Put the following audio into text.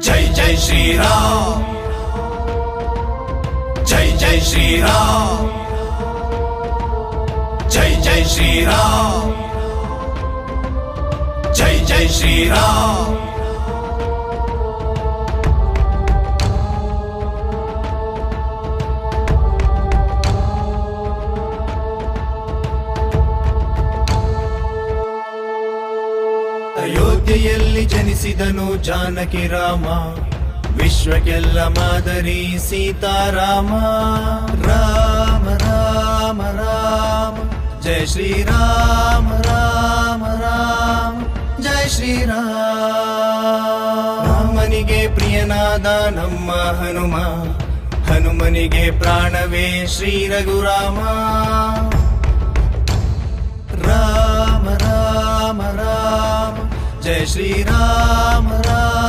जय जय श्री राम, जय जय श्री राम, जय जय श्री राम, जय जय श्री राम। ಅಯೋಧ್ಯೆಯಲ್ಲಿ ಜನಿಸಿದನು ಜಾನಕಿ ರಾಮ, ವಿಶ್ವಕ್ಕೆಲ್ಲ ಮಾದರಿ ಸೀತಾರಾಮ. ರಾಮ ರಾಮ ರಾಮ ಜಯ ಶ್ರೀ ರಾಮ ರಾಮ ರಾಮ ಜಯ ಶ್ರೀ ರಾಮನಿಗೆ ಪ್ರಿಯನಾದ ನಮ್ಮ ಹನುಮ, ಹನುಮನಿಗೆ ಪ್ರಾಣವೇ ಶ್ರೀ ರಘುರಾಮ. ರಾಮ ರಾಮ ರಾಮ जय श्री राम राम।